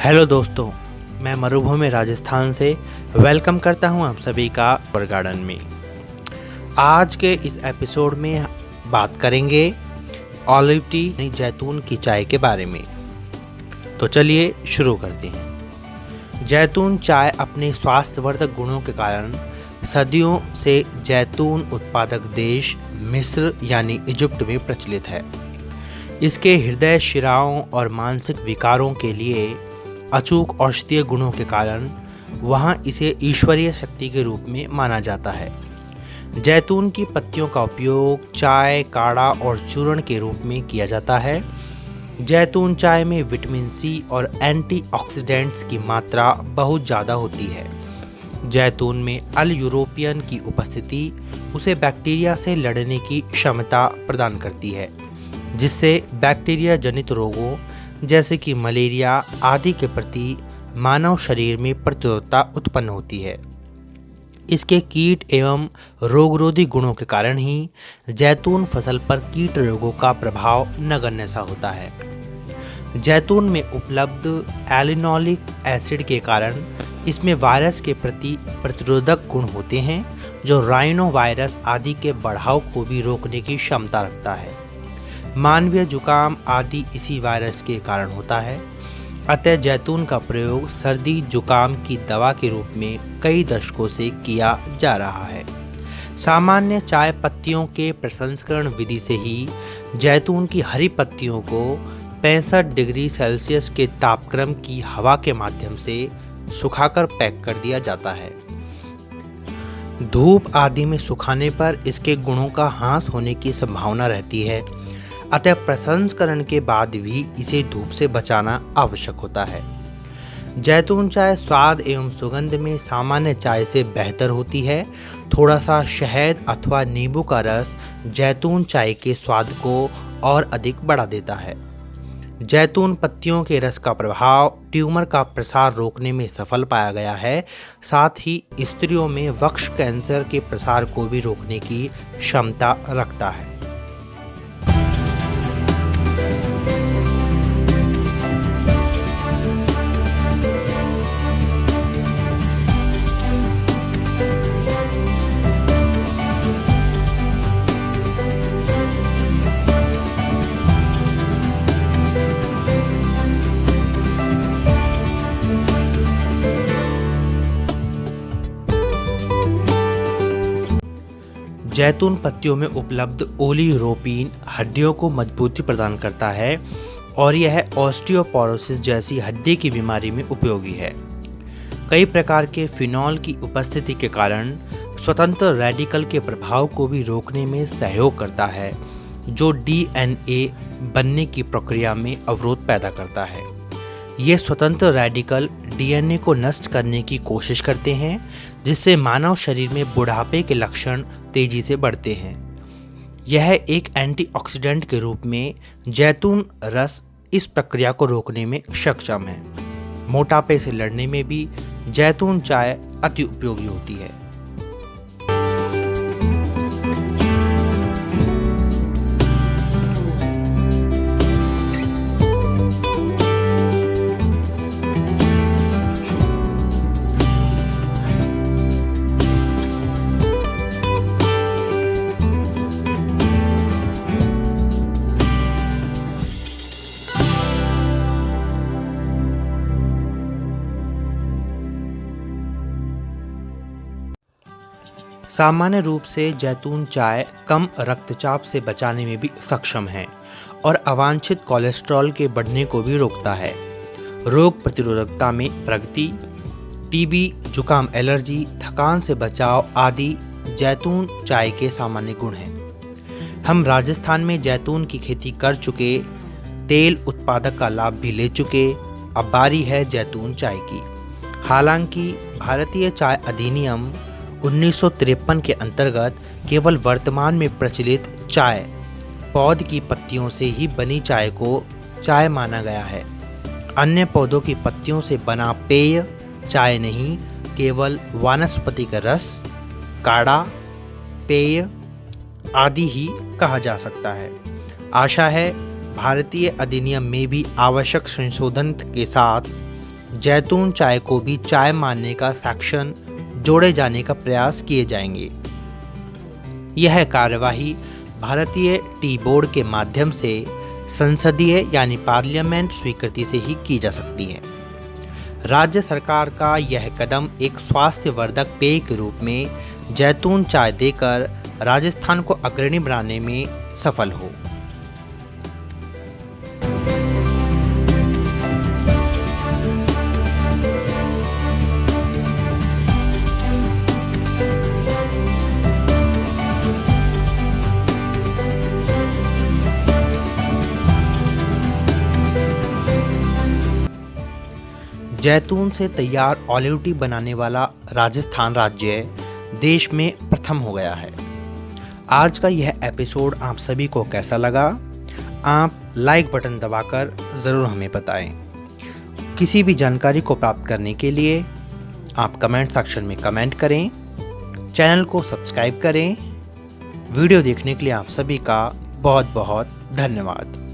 Hello दोस्तों, मैं मरुभूमि राजस्थान से वेलकम करता हूं आप सभी का फ्लावर गार्डन में। आज के इस एपिसोड में बात करेंगे ऑलिव टी यानी जैतून की चाय के बारे में। तो चलिए शुरू करते हैं। जैतून चाय अपने स्वास्थ्यवर्धक गुणों के कारण सदियों से जैतून उत्पादक देश मिस्र यानी इजिप्ट में प्रचलित है। इसके हृदय शिराओं और मानसिक विकारों के लिए अचूक औषधीय गुणों के कारण वहाँ इसे ईश्वरीय शक्ति के रूप में माना जाता है। जैतून की पत्तियों का उपयोग चाय, काढ़ा और चूर्ण के रूप में किया जाता है। जैतून चाय में विटामिन सी और एंटीऑक्सीडेंट्स की मात्रा बहुत ज़्यादा होती है। जैतून में अल यूरोपियन की उपस्थिति उसे बैक्टीरिया से लड़ने की क्षमता प्रदान करती है, जिससे बैक्टीरिया जनित रोगों जैसे कि मलेरिया आदि के प्रति मानव शरीर में प्रतिरोधकता उत्पन्न होती है। इसके कीट एवं रोगरोधी गुणों के कारण ही जैतून फसल पर कीट रोगों का प्रभाव नगण्य सा होता है। जैतून में उपलब्ध एलिनोलिक एसिड के कारण इसमें वायरस के प्रति प्रतिरोधक गुण होते हैं, जो राइनो वायरस आदि के बढ़ाव को भी रोकने की क्षमता रखता है। मानवीय जुकाम आदि इसी वायरस के कारण होता है। अतः जैतून का प्रयोग सर्दी जुकाम की दवा के रूप में कई दशकों से किया जा रहा है। सामान्य चाय पत्तियों के प्रसंस्करण विधि से ही जैतून की हरी पत्तियों को 65 डिग्री सेल्सियस के तापक्रम की हवा के माध्यम से सुखाकर पैक कर दिया जाता है। धूप आदि में सुखाने पर इसके गुणों का ह्रास होने की संभावना रहती है। अतः प्रसंस्करण के बाद भी इसे धूप से बचाना आवश्यक होता है। जैतून चाय स्वाद एवं सुगंध में सामान्य चाय से बेहतर होती है। थोड़ा सा शहद अथवा नींबू का रस जैतून चाय के स्वाद को और अधिक बढ़ा देता है। जैतून पत्तियों के रस का प्रभाव ट्यूमर का प्रसार रोकने में सफल पाया गया है। साथ ही स्त्रियों में वक्ष कैंसर के प्रसार को भी रोकने की क्षमता रखता है। जैतून पत्तियों में उपलब्ध ओलिरोपीन हड्डियों को मजबूती प्रदान करता है और यह ऑस्टियोपोरोसिस जैसी हड्डी की बीमारी में उपयोगी है। कई प्रकार के फिनॉल की उपस्थिति के कारण स्वतंत्र रेडिकल के प्रभाव को भी रोकने में सहयोग करता है, जो डीएनए बनने की प्रक्रिया में अवरोध पैदा करता है। ये स्वतंत्र रेडिकल डीएनए को नष्ट करने की कोशिश करते हैं, जिससे मानव शरीर में बुढ़ापे के लक्षण तेजी से बढ़ते हैं। यह एक एंटीऑक्सीडेंट के रूप में जैतून रस इस प्रक्रिया को रोकने में सक्षम है। मोटापे से लड़ने में भी जैतून चाय अति उपयोगी होती है। सामान्य रूप से जैतून चाय कम रक्तचाप से बचाने में भी सक्षम है और अवांछित कोलेस्ट्रॉल के बढ़ने को भी रोकता है। रोग प्रतिरोधकता में प्रगति, टीबी, जुकाम, एलर्जी, थकान से बचाव आदि जैतून चाय के सामान्य गुण हैं। हम राजस्थान में जैतून की खेती कर चुके, तेल उत्पादक का लाभ भी ले चुके। अब बारी है जैतून चाय की। हालांकि भारतीय चाय अधिनियम 1953 के अंतर्गत केवल वर्तमान में प्रचलित चाय पौध की पत्तियों से ही बनी चाय को चाय माना गया है। अन्य पौधों की पत्तियों से बना पेय चाय नहीं, केवल वनस्पति का रस, काढ़ा, पेय आदि ही कहा जा सकता है। आशा है भारतीय अधिनियम में भी आवश्यक संशोधन के साथ जैतून चाय को भी चाय मानने का सेक्शन जोड़े जाने का प्रयास किए जाएंगे। यह कार्यवाही भारतीय टी बोर्ड के माध्यम से संसदीय यानी पार्लियामेंट स्वीकृति से ही की जा सकती है। राज्य सरकार का यह कदम एक स्वास्थ्यवर्धक पेय के रूप में जैतून चाय देकर राजस्थान को अग्रणी बनाने में सफल हो। जैतून से तैयार ऑलिव टी बनाने वाला राजस्थान राज्य देश में प्रथम हो गया है। आज का यह एपिसोड आप सभी को कैसा लगा? आप लाइक बटन दबाकर ज़रूर हमें बताएं। किसी भी जानकारी को प्राप्त करने के लिए आप कमेंट सेक्शन में कमेंट करें, चैनल को सब्सक्राइब करें। वीडियो देखने के लिए आप सभी का बहुत बहुत धन्यवाद।